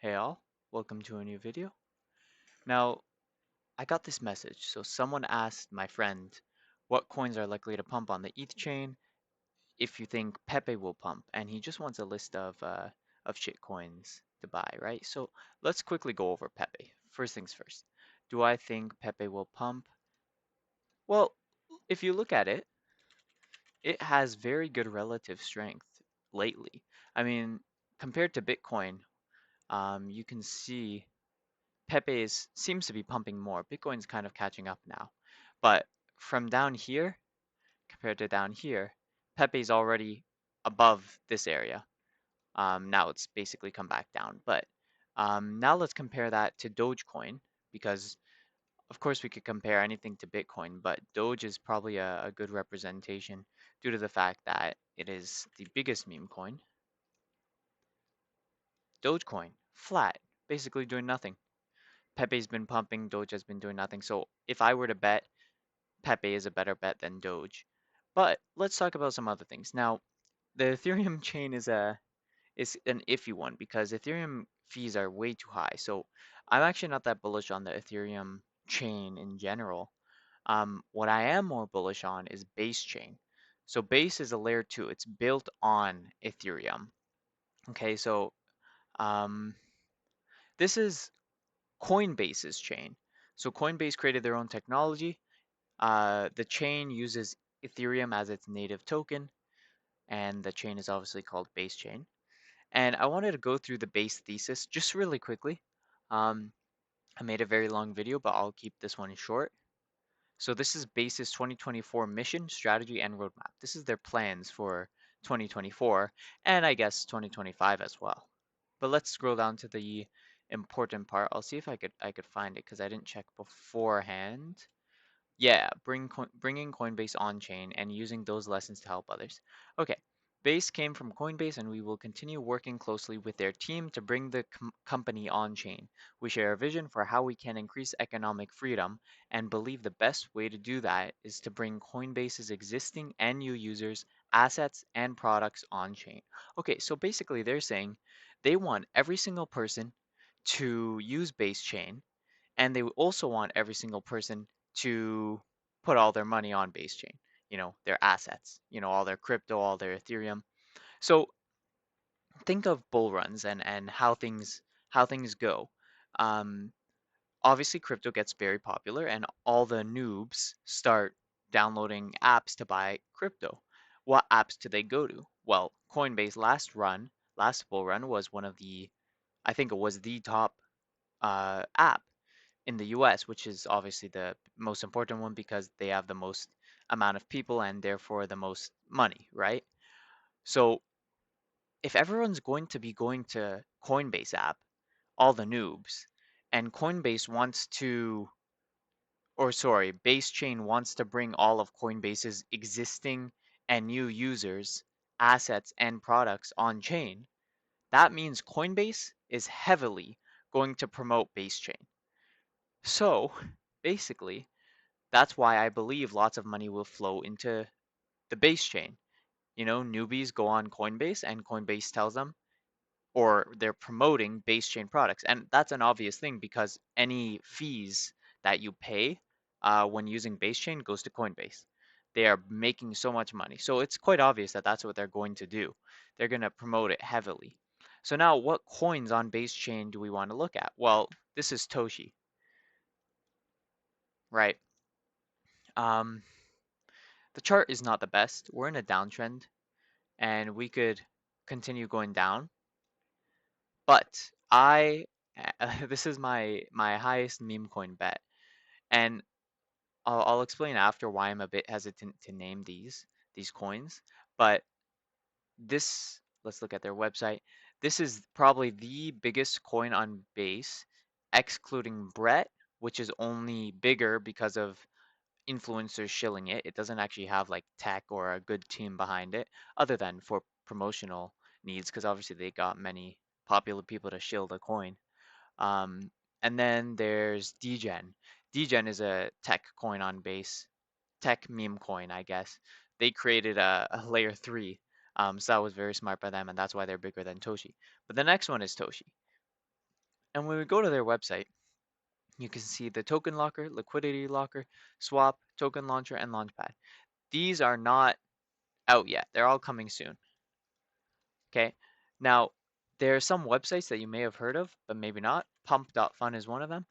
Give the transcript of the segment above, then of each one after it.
Hey all, welcome to a new video. Now, I got this message. So someone asked my friend what coins are likely to pump on the ETH chain if you think Pepe will pump, and he just wants a list of shit coins to buy, right? So let's quickly go over Pepe. First things first. Do I think Pepe will pump? Well, if you look at it, it has very good relative strength lately. I mean, compared to Bitcoin, you can see seems to be pumping more. Bitcoin's kind of catching up now. But from down here compared to down here, Pepe's already above this area. Now it's basically come back down. But now let's compare that to Dogecoin because of course we could compare anything to Bitcoin, but Doge is probably a good representation due to the fact that it is the biggest meme coin. Dogecoin, flat, basically doing nothing. Pepe's been pumping, Doge has been doing nothing. So if I were to bet, Pepe is a better bet than Doge. But let's talk about some other things. Now, the Ethereum chain is an iffy one because Ethereum fees are way too high. So I'm actually not that bullish on the Ethereum chain in general. What I am more bullish on is Base chain. So Base is a layer 2. It's built on Ethereum. Okay, so um, this is Coinbase's chain. So Coinbase created their own technology. The chain uses Ethereum as its native token, and the chain is obviously called Base Chain. And I wanted to go through the base thesis just really quickly. Um, I made a very long video, but I'll keep this one short. So this is Base's 2024 mission, strategy, and roadmap. This is their plans for 2024, and I guess 2025 as well. But let's scroll down to the important part. I'll see if I could find it because I didn't check beforehand. Yeah, bringing Coinbase on chain and using those lessons to help others. Okay, Base came from Coinbase, and we will continue working closely with their team to bring the company on chain. We share a vision for how we can increase economic freedom and believe the best way to do that is to bring Coinbase's existing and new users, assets, and products on chain. Okay, so basically they're saying they want every single person to use Base chain and they also want every single person to put all their money on base chain, their assets, all their crypto, all their ethereum. So think of bull runs and how things go. um, Obviously crypto gets very popular and all the noobs start downloading apps to buy crypto. What apps do they go to? Well, Coinbase last bull run was one of the, I think it was the top app in the US, which is obviously the most important one because they have the most amount of people and therefore the most money, right? So if everyone's going to be going to Coinbase app, all the noobs, and Coinbase wants to, or sorry, Base Chain wants to bring all of Coinbase's existing and new users, assets, and products on chain, that means Coinbase is heavily going to promote Base Chain. So basically, that's why I believe lots of money will flow into the base chain. Newbies go on Coinbase and Coinbase tells them, or they're promoting base chain products. And that's an obvious thing because any fees that you pay when using base chain goes to Coinbase. They are making so much money. So it's quite obvious that that's what they're going to do. They're going to promote it heavily. So now what coins on base chain do we want to look at? Well, this is Toshi, right? Um, the chart is not the best. We're in a downtrend and we could continue going down. But this is my highest meme coin bet, and I'll explain after why I'm a bit hesitant to name these coins. But let's look at their website. This is probably the biggest coin on Base, excluding Brett, which is only bigger because of influencers shilling it. It doesn't actually have like tech or a good team behind it, other than for promotional needs, because obviously they got many popular people to shill the coin. Um, and then there's Degen. Degen is a tech coin on Base, tech meme coin, I guess. They created a layer three, so that was very smart by them, and that's why they're bigger than Toshi. But the next one is Toshi. And when we go to their website, you can see the token locker, liquidity locker, swap, token launcher, and launchpad. These are not out yet. They're all coming soon. Okay. Now, there are some websites that you may have heard of, but maybe not. Pump.fun is one of them.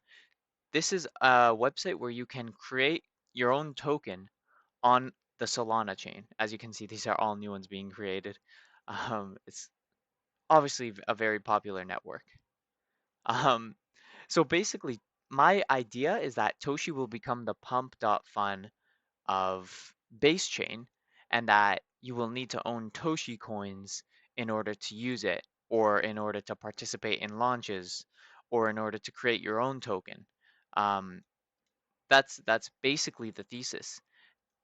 This is a website where you can create your own token on the Solana chain. As you can see, these are all new ones being created. It's obviously a very popular network. Um, so basically, my idea is that Toshi will become the pump.fun of base chain, and that you will need to own Toshi coins in order to use it, or in order to participate in launches, or in order to create your own token. Um, that's basically the thesis.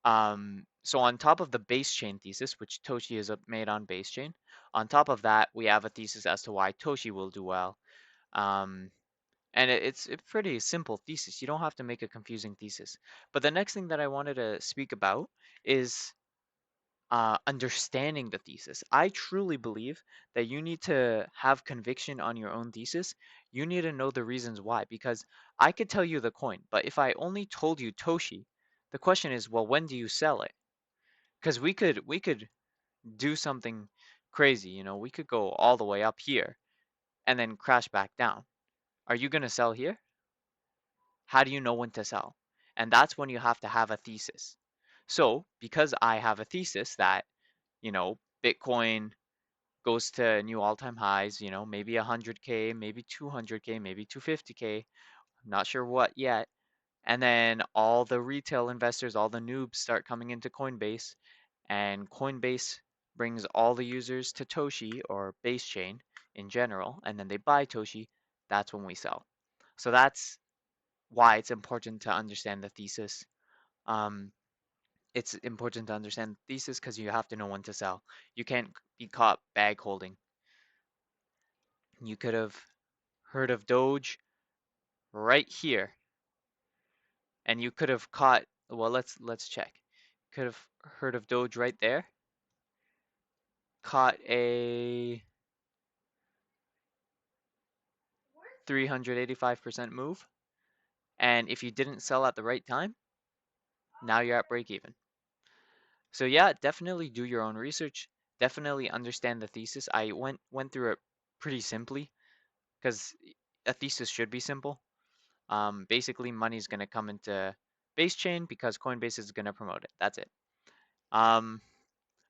So on top of the base chain thesis, which Toshi is made on base chain, on top of that, we have a thesis as to why Toshi will do well. Um, and it's a pretty simple thesis. You don't have to make a confusing thesis. But the next thing that I wanted to speak about is understanding the thesis. I truly believe that you need to have conviction on your own thesis. You need to know the reasons why, because I could tell you the coin, but if I only told you Toshi, the question is, well, when do you sell it? Because we could do something crazy, we could go all the way up here and then crash back down. Are you going to sell here? How do you know when to sell? And that's when you have to have a thesis. So, because I have a thesis that, Bitcoin goes to new all-time highs, maybe 100K, maybe 200K, maybe 250K, I'm not sure what yet. And then all the retail investors, all the noobs start coming into Coinbase, and Coinbase brings all the users to Toshi or base chain in general, and then they buy Toshi. That's when we sell. So that's why it's important to understand the thesis. Um, it's important to understand the thesis because you have to know when to sell. You can't be caught bag holding. You could have heard of Doge right here, and you could have caught. Well, let's check. Could have heard of Doge right there. Caught a 385% move, and if you didn't sell at the right time, now you're at break even. So yeah, definitely do your own research. Definitely understand the thesis. I went through it pretty simply because a thesis should be simple. Basically, money is going to come into base chain because Coinbase is going to promote it. That's it. Um,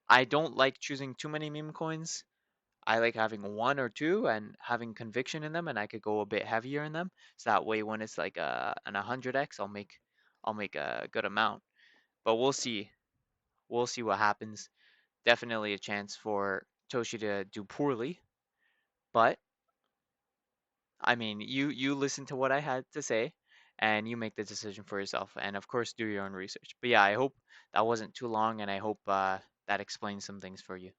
I don't like choosing too many meme coins. I like having one or two and having conviction in them, and I could go a bit heavier in them. So that way, when it's like an 100x, I'll make a good amount. But we'll see. We'll see what happens. Definitely a chance for Toshi to do poorly, but I mean, you listen to what I had to say, and you make the decision for yourself. And of course, do your own research. But yeah, I hope that wasn't too long, and I hope that explains some things for you.